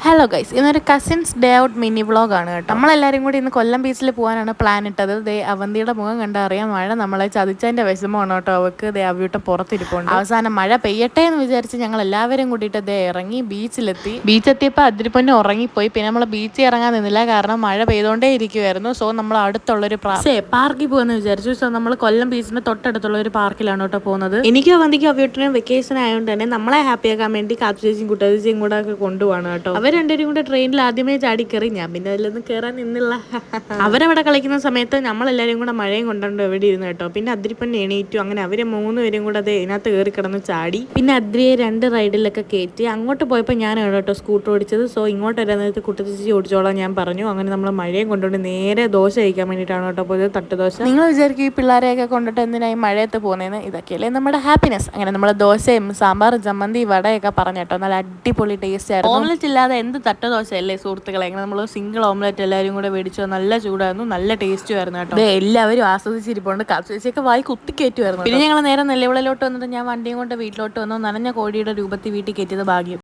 Hello guys, ഇന്നൊരു cousins day out mini വ്ളോഗാണ് കേട്ടോ. നമ്മളെല്ലാവരും കൂടി ഇന്ന് കൊല്ലം ബീച്ചിൽ പോകാനാണ് പ്ലാൻ ഇട്ടത്. ദേ അവന്തിയുടെ മുഖം കണ്ടറിയാം മഴ നമ്മളെ ചതിച്ചതിൻ്റെ വിഷമമാണ് കേട്ടോ. അവൾക്ക് ദേ അവയുടെ പുറത്തിരിപ്പുണ്ട്. അവസാനം മഴ പെയ്യട്ടെ എന്ന് വിചാരിച്ച് ഞങ്ങൾ എല്ലാവരും കൂടിയിട്ട് ദേ ഇറങ്ങി ബീച്ചിലെത്തി. ബീച്ചെത്തിയപ്പോൾ അതിരിപ്പൊന്നെ ഉറങ്ങിപ്പോയി. പിന്നെ നമ്മൾ ബീച്ചിൽ ഇറങ്ങാൻ നിന്നില്ല, കാരണം മഴ പെയ്തുകൊണ്ടേ ഇരിക്കുമായിരുന്നു. സോ നമ്മൾ അടുത്തുള്ളൊരു പാർക്കിൽ പോകുമെന്ന് വിചാരിച്ചു. സോ നമ്മൾ കൊല്ലം ബീച്ചിന് തൊട്ടടുത്തുള്ള ഒരു പാർക്കിലാണ് കേട്ടോ പോകുന്നത്. എനിക്കും അവന്തിക്കും അവയോട്ടിനും വെക്കേഷൻ ആയതുകൊണ്ട് തന്നെ നമ്മളെ ഹാപ്പിയാക്കാൻ വേണ്ടി കാത്തുചേച്ചിയും കുട്ടേച്ചിയും കൂടെ ഒക്കെ കൊണ്ടുപോവാണ് കേട്ടോ. അവർ രണ്ടുപേരും കൂടെ ട്രെയിനിൽ ആദ്യമേ ചാടി കയറി. ഞാൻ പിന്നെ അതിലൊന്നും കയറാൻ നിന്നില്ല. അവരവിടെ കളിക്കുന്ന സമയത്ത് നമ്മളെല്ലാവരും കൂടെ മഴയും കൊണ്ടുകൊണ്ട് എവിടെ ഇരുന്നു കേട്ടോ. പിന്നെ അദ്രിപ്പന്നെ എണീറ്റു. അങ്ങനെ അവരെ 3 പേരും കൂടെ അത് ഇതിനകത്ത് കയറി കിടന്ന് ചാടി. പിന്നെ അദ്രിയെ 2 റൈഡിലൊക്കെ കയറ്റി. അങ്ങോട്ട് പോയപ്പോൾ ഞാനാണ് കേട്ടോ സ്കൂട്ടർ ഓടിച്ചത്. സോ ഇങ്ങോട്ട് വരുന്നേരത്ത് കുട്ടേച്ചി ഓടിച്ചോളാം ഞാൻ പറഞ്ഞു. അങ്ങനെ നമ്മൾ മഴയും കൊണ്ടുകൊണ്ട് നേരെ ദോശ കഴിക്കാൻ വേണ്ടിയിട്ടാണ് കേട്ടോ പോയത്, തട്ടുദോശ. നിങ്ങൾ വിചാരിക്കും ഈ പിള്ളേരെയൊക്കെ കൊണ്ടിട്ട് എന്തിനായി മഴയത്ത് പോകുന്നതെന്ന്. ഇതൊക്കെയല്ലേ നമ്മുടെ ഹാപ്പിനെസ്. അങ്ങനെ നമ്മൾ ദോശയും സാമ്പാറും ചമ്മന്തി വടയൊക്കെ പറഞ്ഞു കേട്ടോ. നല്ല അടിപൊളി ടേസ്റ്റ് ആയിരുന്നു. ഓംലെറ്റ് ഇല്ലാതെ എന്ത് തട്ടുദോശയല്ലേ സുഹൃത്തുക്കളെ. അങ്ങനെ നമ്മൾ സിംഗിൾ ഓംലെറ്റ് എല്ലാവരും കൂടെ മേടിച്ചോ. നല്ല ചൂടായിരുന്നു, നല്ല ടേസ്റ്റും ആയിരുന്നു കേട്ടോ. എല്ലാവരും ആസ്വദിച്ചിരിപ്പുണ്ട്. കാച്ചുവെച്ചൊക്കെ വായി കുത്തിക്കയറ്റുമായിരുന്നു. പിന്നെ ഞങ്ങൾ നേരെ നെല്ലിവിളയിലോട്ട് വന്നിട്ട് ഞാൻ വണ്ടിയും കൊണ്ട് വീട്ടിലോട്ട് വന്നു. നനഞ്ഞ കോഴിയുടെ രൂപത്തിൽ വീട്ടിൽ കയറ്റിയത് ഭാഗ്യം.